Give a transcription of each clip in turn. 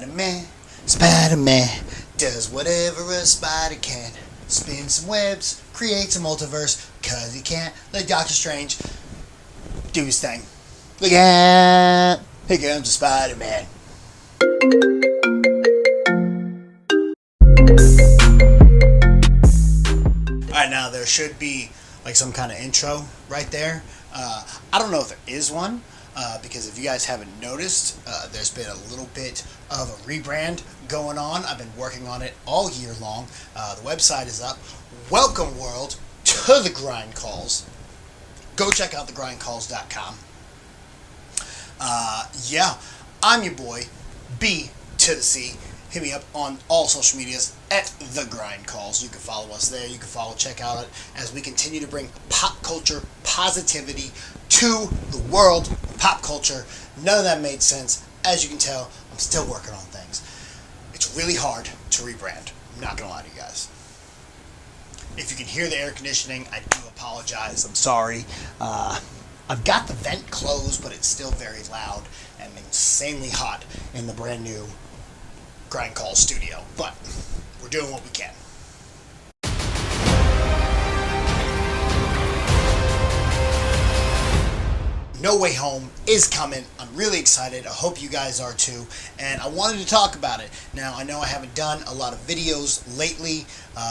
Spider-Man, Spider-Man does whatever a spider can. Spin some webs, create some multiverse, cause he can't let Doctor Strange do his thing. Look at, here comes the Spider-Man. Alright, now there should be like some kind of intro right there. I don't know if there is one, because if you guys haven't noticed, there's been a little bit of a rebrand going on. I've been working on it all year long. The website is up. Welcome, world, to the Grind Calls. Go check out thegrindcalls.com. Yeah, I'm your boy, B to the C. Hit me up on all social medias at The Grind Calls. You can follow us there. You can check out it as we continue to bring pop culture positivity to the world of pop culture. None of that made sense. As you can tell, I'm still working on things. It's really hard to rebrand. I'm not going to lie to you guys. If you can hear the air conditioning, I do apologize. I'm sorry. I've got the vent closed, but it's still very loud and insanely hot in the brand new Grind Call studio. But we're doing what we can. No Way Home is coming. I'm really excited. I hope you guys are too. And I wanted to talk about it. Now, I know I haven't done a lot of videos lately.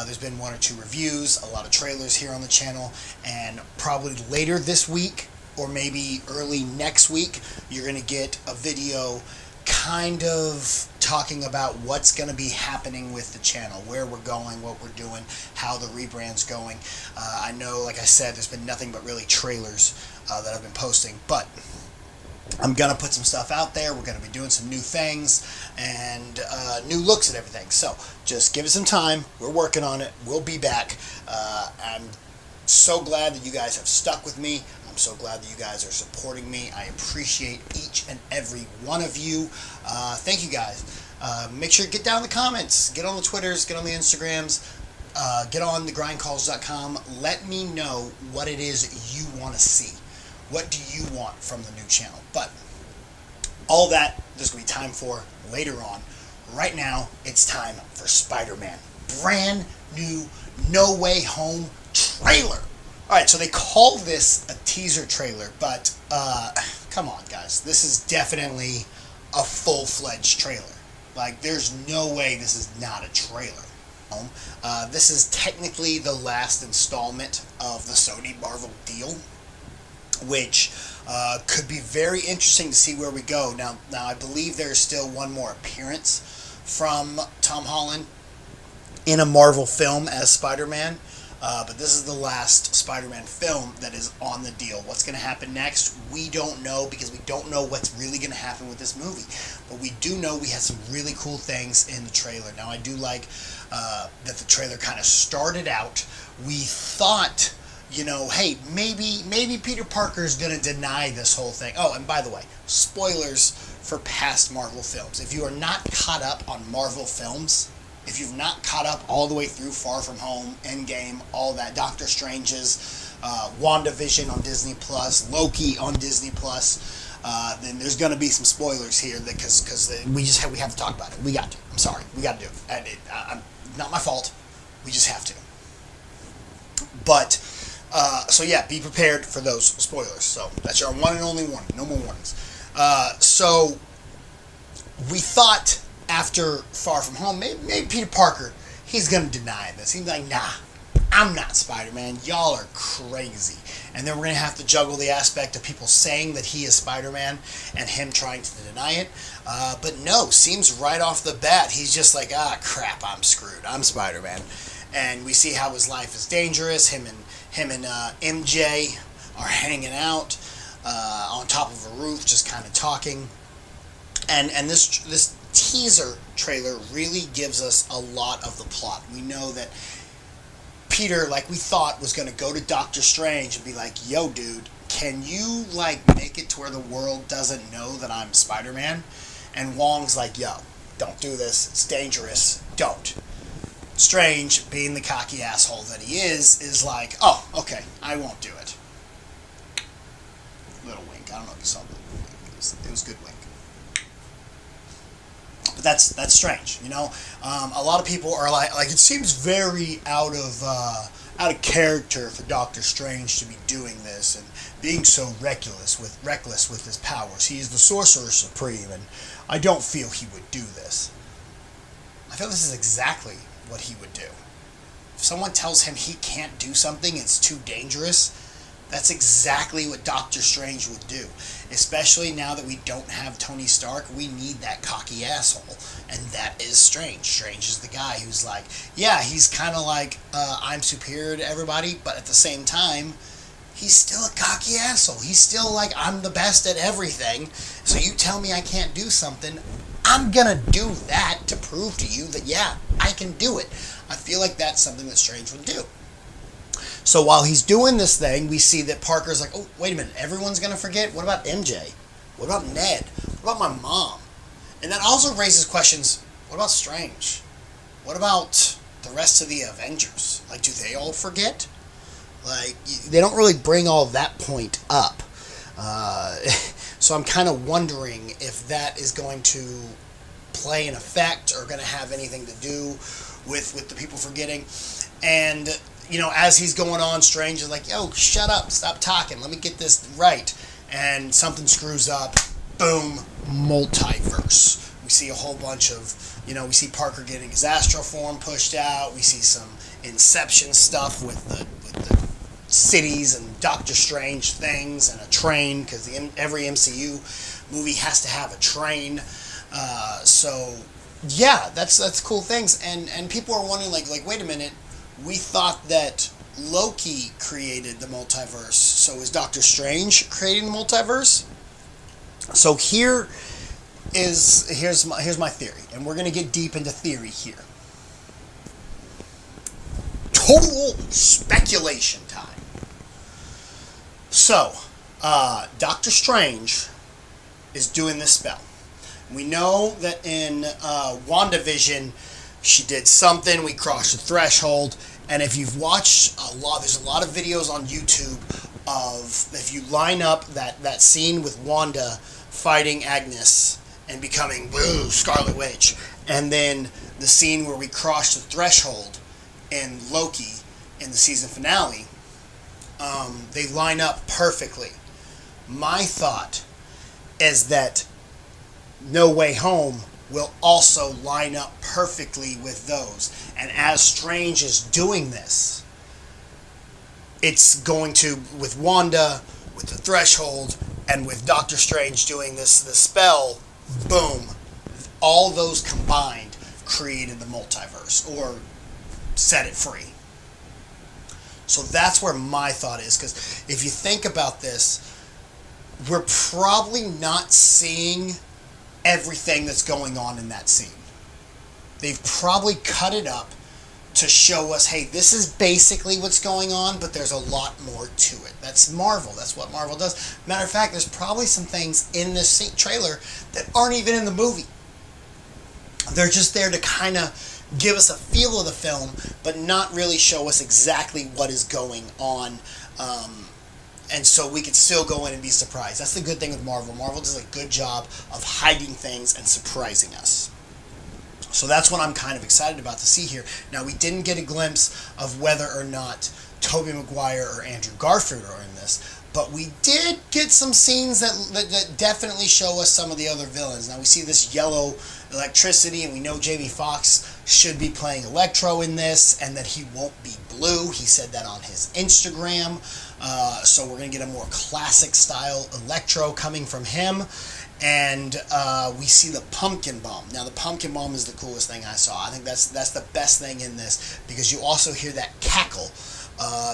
There's been one or two reviews, a lot of trailers here on the channel. And probably later this week, or maybe early next week, you're going to get a video kind of talking about what's going to be happening with the channel, where we're going, what we're doing, how the rebrand's going. I know, like I said, there's been nothing but really trailers that I've been posting, but I'm going to put some stuff out there. We're going to be doing some new things and new looks at everything. So just give it some time. We're working on it. We'll be back. I'm so glad that you guys have stuck with me. I'm so glad that you guys are supporting me. I appreciate each and every one of you. Thank you guys. Make sure to get down in the comments. Get on the Twitters. Get on the Instagrams. Get on thegrindcalls.com. Let me know what it is you want to see. What do you want from the new channel? But all that there's going to be time for later on. Right now, it's time for Spider-Man. Brand new No Way Home trailer. Alright, so they call this a teaser trailer, but come on, guys. This is definitely a full-fledged trailer. Like, there's no way this is not a trailer. This is technically the last installment of the Sony Marvel deal, which could be very interesting to see where we go. Now I believe there's still one more appearance from Tom Holland in a Marvel film as Spider-Man. But this is the last Spider-Man film that is on the deal. What's going to happen next, we don't know, because we don't know what's really going to happen with this movie. But we do know we had some really cool things in the trailer. Now, I do like that the trailer kind of started out. We thought, you know, hey, maybe Peter Parker's going to deny this whole thing. Oh, and by the way, spoilers for past Marvel films. If you are not caught up on Marvel films, if you've not caught up all the way through Far From Home, Endgame, all that, Doctor Strange's, WandaVision on Disney Plus, Loki on Disney Plus, then there's going to be some spoilers here because we have to talk about it. We got to. I'm sorry, we got to do it. Not my fault. We just have to. But so yeah, be prepared for those spoilers. So that's your one and only warning. No more warnings. So we thought, after Far From Home, maybe Peter Parker, he's going to deny this. He's like, nah, I'm not Spider-Man. Y'all are crazy. And then we're going to have to juggle the aspect of people saying that he is Spider-Man and him trying to deny it. But no, seems right off the bat, he's just like, crap, I'm screwed. I'm Spider-Man. And we see how his life is dangerous. Him and MJ are hanging out on top of a roof, just kind of talking. And this teaser trailer really gives us a lot of the plot. We know that Peter, like we thought, was going to go to Doctor Strange and be like, yo, dude, can you, like, make it to where the world doesn't know that I'm Spider-Man? And Wong's like, yo, don't do this. It's dangerous. Don't. Strange, being the cocky asshole that he is like, oh, okay, I won't do it. Little wink. I don't know if you saw that. It was a good wink. But that's strange, you know. A lot of people are like it seems very out of character for Doctor Strange to be doing this and being so reckless with his powers. He is the Sorcerer Supreme, and I don't feel he would do this. I feel this is exactly what he would do. If someone tells him he can't do something, it's too dangerous, that's exactly what Doctor Strange would do. Especially now that we don't have Tony Stark, we need that cocky asshole. And that is Strange. Strange is the guy who's like, yeah, he's kind of like, I'm superior to everybody, but at the same time, he's still a cocky asshole. He's still like, I'm the best at everything, so you tell me I can't do something, I'm gonna do that to prove to you that, yeah, I can do it. I feel like that's something that Strange would do. So while he's doing this thing, we see that Parker's like, oh, wait a minute, everyone's going to forget? What about MJ? What about Ned? What about my mom? And that also raises questions, what about Strange? What about the rest of the Avengers? Like, do they all forget? Like, they don't really bring all that point up. So I'm kind of wondering if that is going to play an effect or going to have anything to do with the people forgetting. And you know, as he's going on, Strange is like, yo, shut up, stop talking, let me get this right. And something screws up, boom, multiverse. We see a whole bunch of, you know, we see Parker getting his astral form pushed out, we see some Inception stuff with the cities and Doctor Strange things and a train, because every MCU movie has to have a train. So, yeah, that's cool things. And people are wondering, like, wait a minute, we thought that Loki created the multiverse, so is Doctor Strange creating the multiverse? So here's my theory, and we're gonna get deep into theory here. Total speculation time. So, Doctor Strange is doing this spell. We know that in WandaVision, she did something, we crossed the threshold, and if you've watched there's a lot of videos on YouTube of, if you line up that scene with Wanda fighting Agnes and becoming Scarlet Witch, and then the scene where we crossed the threshold in Loki in the season finale, they line up perfectly. My thought is that No Way Home will also line up perfectly with those. And as Strange is doing this, it's going to, with Wanda, with the threshold, and with Doctor Strange doing this spell, boom, all those combined created the multiverse, or set it free. So that's where my thought is, because if you think about this, we're probably not seeing everything that's going on in that scene. They've probably cut it up to show us, hey, this is basically what's going on, but there's a lot more to it. That's Marvel. That's what Marvel does. Matter of fact, there's probably some things in this trailer that aren't even in the movie. They're just there to kind of give us a feel of the film, but not really show us exactly what is going on. And so we could still go in and be surprised. That's the good thing with Marvel. Marvel does a good job of hiding things and surprising us. So that's what I'm kind of excited about to see here. Now, we didn't get a glimpse of whether or not Tobey Maguire or Andrew Garfield are in this, but we did get some scenes that definitely show us some of the other villains. Now, we see this yellow electricity, and we know Jamie Foxx should be playing Electro in this, and that he won't be blue. He said that on his Instagram. So we're going to get a more classic style Electro coming from him. And we see the pumpkin bomb. Now, the pumpkin bomb is the coolest thing I saw. I think that's the best thing in this, because you also hear that cackle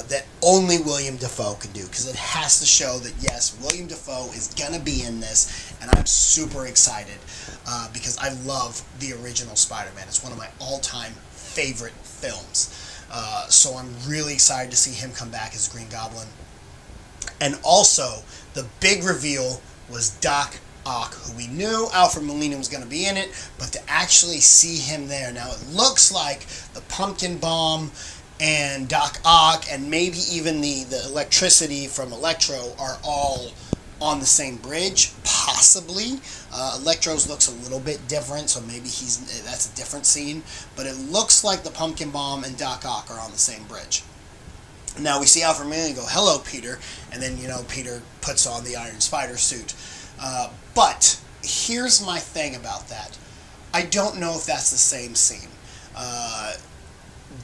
that only William Dafoe can do, because it has to show that, yes, William Dafoe is going to be in this, and I'm super excited because I love the original Spider-Man. It's one of my all-time favorite films. So I'm really excited to see him come back as Green Goblin. And also, the big reveal was Doc Ock, who we knew Alfred Molina was going to be in it, but to actually see him there. Now, it looks like the pumpkin bomb and Doc Ock and maybe even the electricity from Electro are all on the same bridge, possibly. Electro's looks a little bit different, so maybe that's a different scene. But it looks like the Pumpkin Bomb and Doc Ock are on the same bridge. Now we see Alfred Molina go, "Hello, Peter," and then Peter puts on the Iron Spider suit. But here's my thing about that. I don't know if that's the same scene.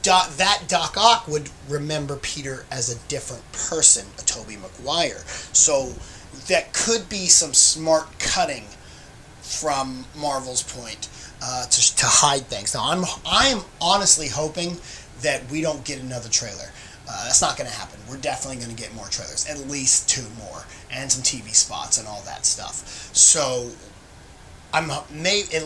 Doc Ock would remember Peter as a different person, a Tobey Maguire. So that could be some smart cutting from Marvel's point to hide things. Now I'm honestly hoping that we don't get another trailer. That's not going to happen. We're definitely going to get more trailers, at least 2 more, and some TV spots and all that stuff. So I'm at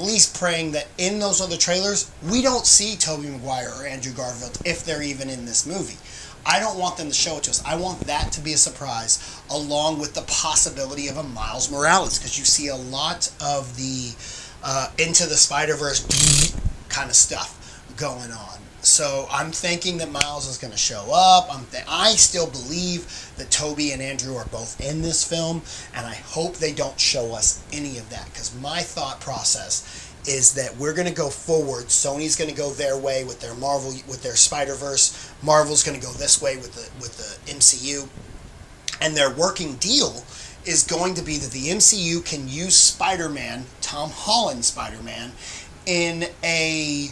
least praying that in those other trailers, we don't see Tobey Maguire or Andrew Garfield if they're even in this movie. I don't want them to show it to us. I want that to be a surprise, along with the possibility of a Miles Morales, because you see a lot of the Into the Spider-Verse kind of stuff going on. So I'm thinking that Miles is going to show up. I still believe that Tobey and Andrew are both in this film, and I hope they don't show us any of that, because my thought process is that we're going to go forward. Sony's going to go their way with their Spider-Verse. Marvel's going to go this way with the MCU, and their working deal is going to be that the MCU can use Spider-Man, Tom Holland Spider-Man, in a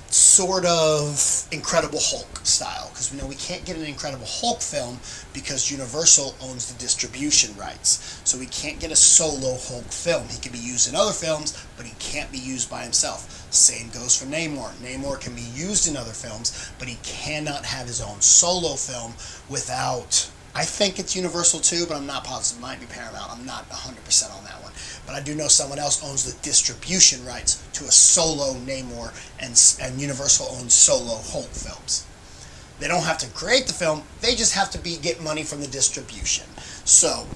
sort of Incredible Hulk style, because we can't get an Incredible Hulk film because Universal owns the distribution rights, so we can't get a solo Hulk film. He can be used in other films, but he can't be used by himself. Same goes for Namor. Namor can be used in other films, but he cannot have his own solo film without, I think it's Universal too, but I'm not positive. It might be Paramount. I'm not 100% on that one. But I do know someone else owns the distribution rights to a solo Namor, and Universal owns solo Hulk films. They don't have to create the film. They just have to get money from the distribution. So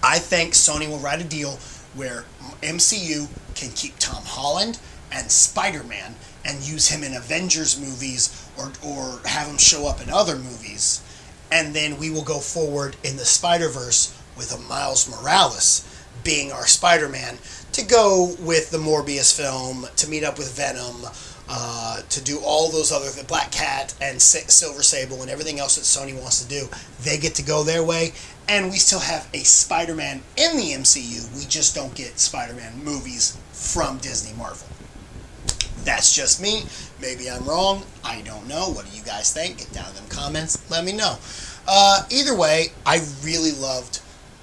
I think Sony will write a deal where MCU can keep Tom Holland and Spider-Man and use him in Avengers movies or have him show up in other movies. And then we will go forward in the Spider-Verse with a Miles Morales being our Spider-Man, to go with the Morbius film, to meet up with Venom, to do all those other, the Black Cat and Silver Sable and everything else that Sony wants to do. They get to go their way, and we still have a Spider-Man in the MCU. We just don't get Spider-Man movies from Disney Marvel. That's just me. Maybe I'm wrong. I don't know. What do you guys think? Get down in them comments. Let me know. Either way, I really loved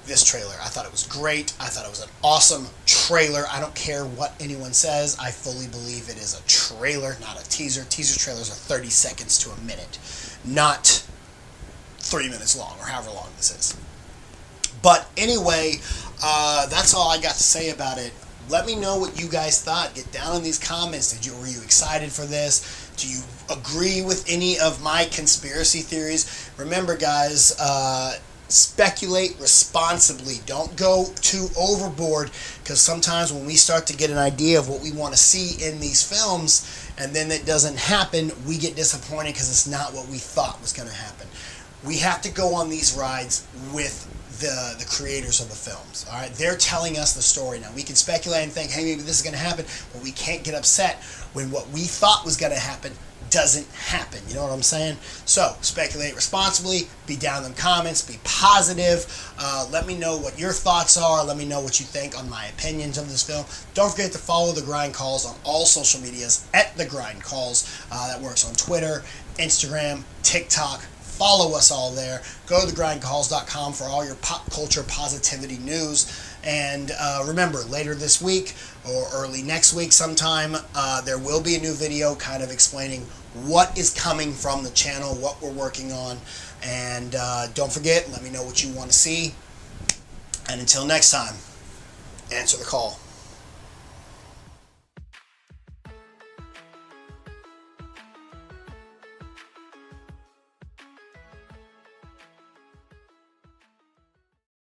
this trailer. I thought it was great. I thought it was an awesome trailer. I don't care what anyone says. I fully believe it is a trailer, not a teaser. Teaser trailers are 30 seconds to a minute, not 3 minutes long or however long this is. But anyway, that's all I got to say about it. Let me know what you guys thought. Get down in these comments. Were you excited for this? Do you agree with any of my conspiracy theories? Remember, guys, speculate responsibly. Don't go too overboard, because sometimes when we start to get an idea of what we want to see in these films and then it doesn't happen, we get disappointed because it's not what we thought was going to happen. We have to go on these rides with the creators of the films. All right, they're telling us the story. Now we can speculate and think, hey, maybe this is going to happen, but we can't get upset when what we thought was going to happen doesn't happen. You know what I'm saying? So speculate responsibly. Be down in the comments. Be positive. Let me know what your thoughts are. Let me know what you think on my opinions of this film. Don't forget to follow The Grind Calls on all social medias at The Grind Calls. That works on Twitter, Instagram, TikTok. Follow us all there. Go to thegrindcalls.com for all your pop culture positivity news. And remember, later this week or early next week sometime, there will be a new video kind of explaining what is coming from the channel, what we're working on. And don't forget, let me know what you want to see. And until next time, answer the call.